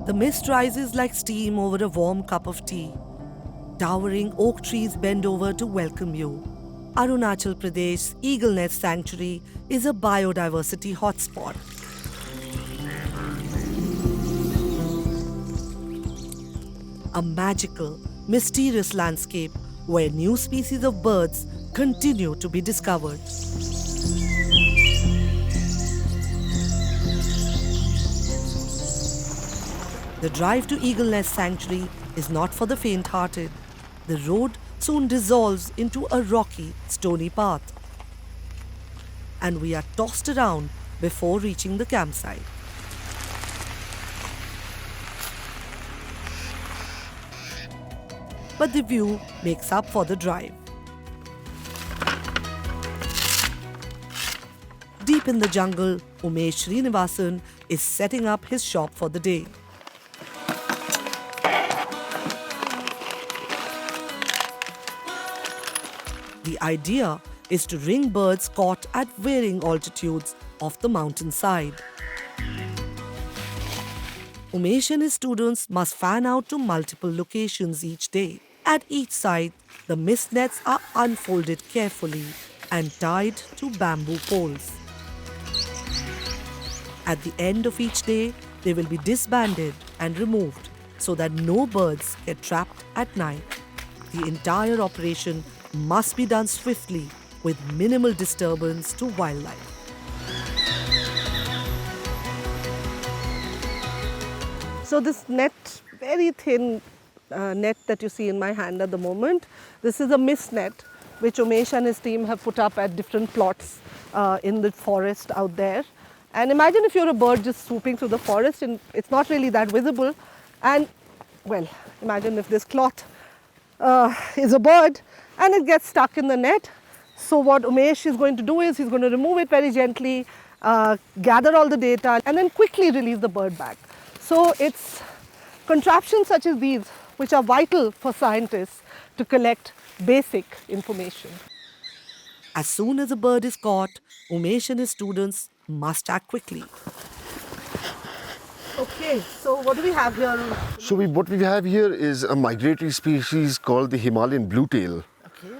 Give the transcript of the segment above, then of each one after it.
The mist rises like steam over a warm cup of tea. Towering oak trees bend over to welcome you. Arunachal Pradesh Eaglenest Sanctuary is a biodiversity hotspot. A magical, mysterious landscape where new species of birds continue to be discovered. The drive to Eaglenest Sanctuary is not for the faint-hearted. The road soon dissolves into a rocky, stony path, and we are tossed around before reaching the campsite. But the view makes up for the drive. Deep in the jungle, Umesh Srinivasan is setting up his shop for the day. The idea is to ring birds caught at varying altitudes of the mountainside. Umesh and his students must fan out to multiple locations each day. At each site, the mist nets are unfolded carefully and tied to bamboo poles. At the end of each day, they will be disbanded and removed so that no birds get trapped at night. The entire operation must be done swiftly with minimal disturbance to wildlife. So this net, very thin net that you see in my hand at the moment, this is a mist net which Umesh and his team have put up at different plots in the forest out there. And imagine if you're a bird just swooping through the forest and it's not really that visible. And well, imagine if this cloth is a bird and it gets stuck in the net. So what Umesh is going to do is he's going to remove it very gently, gather all the data and then quickly release the bird back. So it's contraptions such as these which are vital for scientists to collect basic information. As soon as a bird is caught, Umesh and his students must act quickly. Okay, so what do we have here? So what we have here is a migratory species called the Himalayan bluetail. Okay.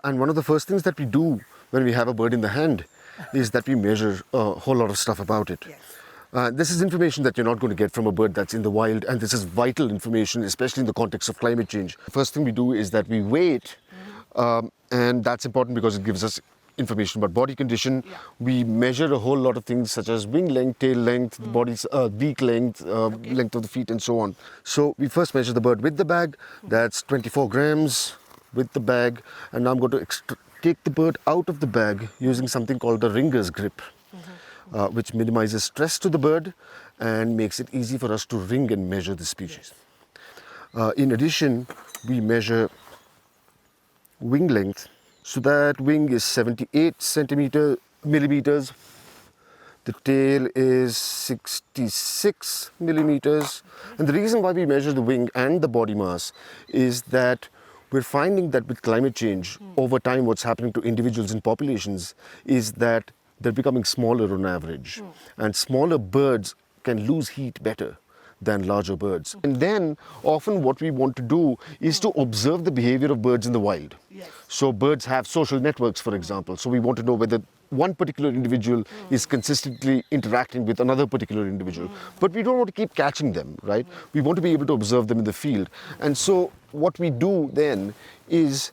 And one of the first things that we do when we have a bird in the hand is that we measure a whole lot of stuff about it. Yes. This is information that you're not going to get from a bird that's in the wild, and this is vital information, especially in the context of climate change. First thing we do is that we weigh it, and that's important because it gives us information about body condition. Yeah. We measure a whole lot of things such as wing length, tail length, the body's beak length, length of the feet and so on. So we first measure the bird with the bag, that's 24 grams with the bag, and now I'm going to take the bird out of the bag using something called the ringer's grip. Which minimizes stress to the bird and makes it easy for us to ring and measure the species. In addition, we measure wing length. So that wing is 78 millimeters. The tail is 66 millimeters. And the reason why we measure the wing and the body mass is that we're finding that with climate change, over time what's happening to individuals and populations is that they're becoming smaller on average. And smaller birds can lose heat better than larger birds. And then often what we want to do is to observe the behavior of birds in the wild. Yes. So birds have social networks, for example. So we want to know whether one particular individual is consistently interacting with another particular individual. But we don't want to keep catching them, right? We want to be able to observe them in the field. And so what we do then is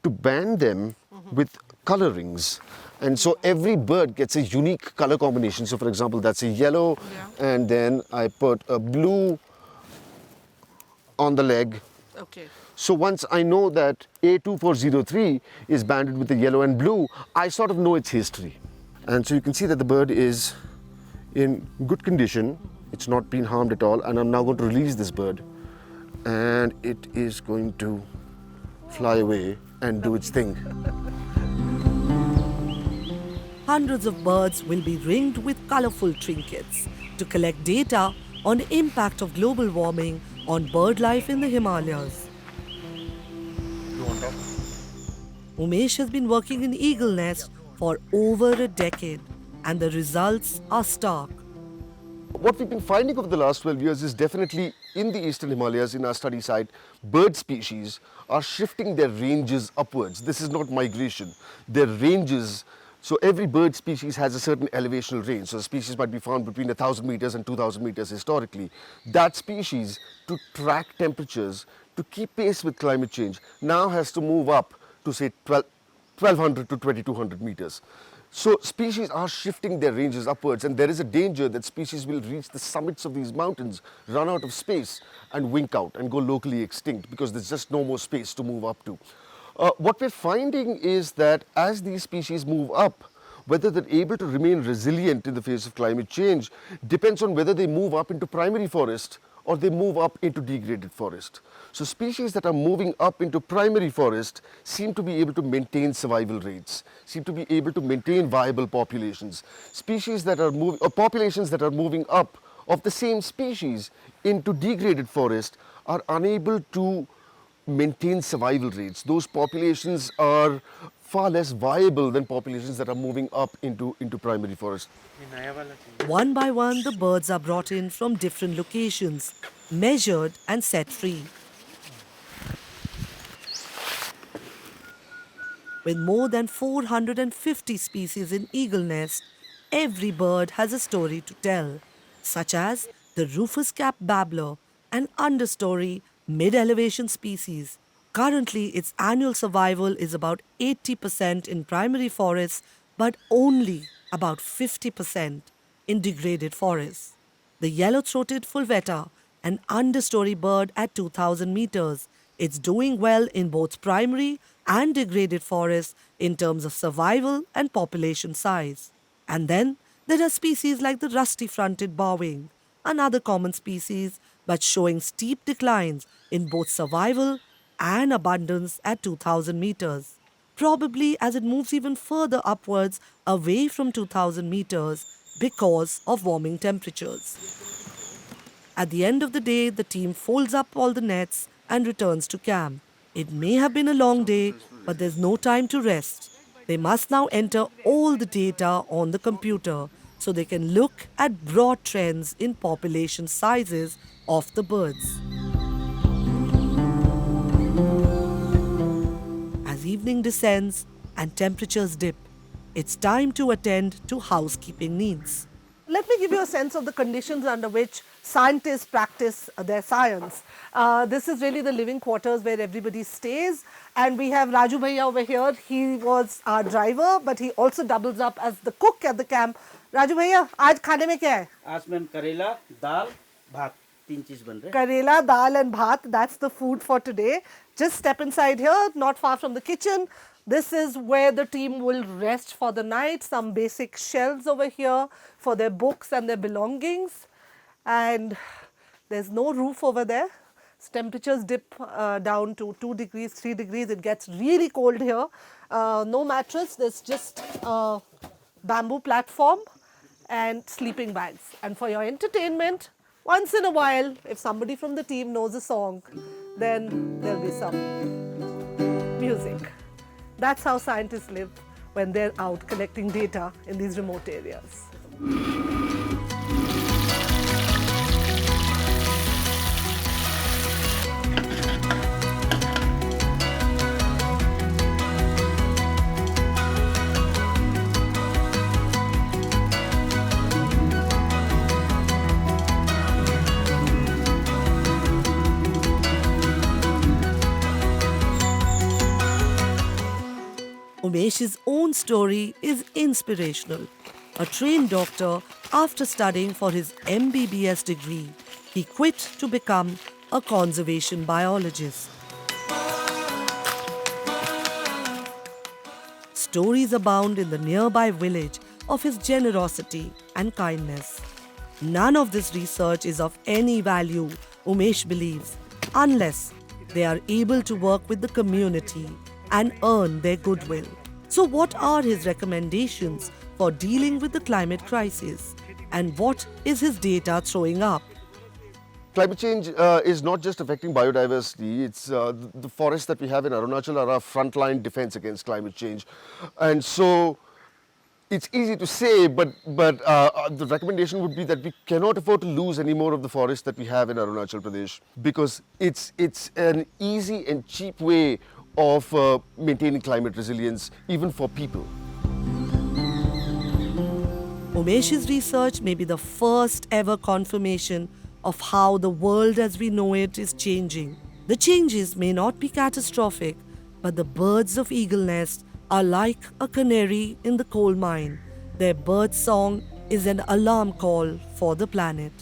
to band them with color rings. And so every bird gets a unique color combination. So for example, that's a yellow, and then I put a blue on the leg. Okay. So once I know that A2403 is banded with the yellow and blue, I sort of know its history. And so you can see that the bird is in good condition. It's not been harmed at all. And I'm now going to release this bird. And it is going to fly away and do its thing. Hundreds of birds will be ringed with colorful trinkets to collect data on the impact of global warming on bird life in the Himalayas. Umesh has been working in Eaglenest for over a decade, and the results are stark. What we've been finding over the last 12 years is definitely in the eastern Himalayas, in our study site, bird species are shifting their ranges upwards. This is not migration. Their ranges, so every bird species has a certain elevational range. So a species might be found between 1,000 meters and 2,000 meters historically. That species, to track temperatures, to keep pace with climate change, now has to move up to say 1,200 to 2,200 meters. So species are shifting their ranges upwards, and there is a danger that species will reach the summits of these mountains, run out of space and wink out and go locally extinct because there's just no more space to move up to. What we're finding is that as these species move up, whether they're able to remain resilient in the face of climate change depends on whether they move up into primary forest or they move up into degraded forest. So species that are moving up into primary forest seem to be able to maintain survival rates, seem to be able to maintain viable populations. Species that are moving, or populations that are moving up of the same species into degraded forest are unable to maintain survival rates. Those populations are far less viable than populations that are moving up into primary forest. One by one, the birds are brought in from different locations, measured and set free. With more than 450 species in Eaglenest, every bird has a story to tell, such as the rufous-capped babbler, an understory mid-elevation species. Currently, its annual survival is about 80% in primary forests, but only about 50% in degraded forests. The yellow-throated fulvetta, an understory bird at 2,000 meters. It's doing well in both primary and degraded forests in terms of survival and population size. And then there are species like the rusty-fronted bowwing, another common species but showing steep declines in both survival and abundance at 2,000 meters. Probably as it moves even further upwards away from 2,000 meters because of warming temperatures. At the end of the day, the team folds up all the nets and returns to camp. It may have been a long day, but there's no time to rest. They must now enter all the data on the computer so they can look at broad trends in population sizes of the birds. As evening descends and temperatures dip, it's time to attend to housekeeping needs. Let me give you a sense of the conditions under which scientists practice their science. This is really the living quarters where everybody stays. And we have Raju Bhaiya over here. He was our driver, but he also doubles up as the cook at the camp. Raju Bhaiya, आज खाने में क्या है? आज ma'am करेला दाल भात तीन चीज बन रहे हैं. Karela, dal and bhat, that's the food for today. Just step inside here, not far from the kitchen. This is where the team will rest for the night. Some basic shelves over here for their books and their belongings. And there's no roof over there. So temperatures dip down to 2 degrees, 3 degrees. It gets really cold here. No mattress, there's just a bamboo platform and sleeping bags. And for your entertainment, once in a while, if somebody from the team knows a song, then there'll be some music. That's how scientists live when they're out collecting data in these remote areas. Umesh's own story is inspirational. A trained doctor, after studying for his MBBS degree, he quit to become a conservation biologist. Stories abound in the nearby village of his generosity and kindness. None of this research is of any value, Umesh believes, unless they are able to work with the community and earn their goodwill. So what are his recommendations for dealing with the climate crisis? And what is his data throwing up? Climate change is not just affecting biodiversity, it's the forests that we have in Arunachal are our frontline defense against climate change. And so it's easy to say, but the recommendation would be that we cannot afford to lose any more of the forest that we have in Arunachal Pradesh, because it's an easy and cheap way of maintaining climate resilience even for people. Umesh's research may be the first ever confirmation of how the world as we know it is changing. The changes may not be catastrophic, but the birds of Eaglenest are like a canary in the coal mine. Their bird song is an alarm call for the planet.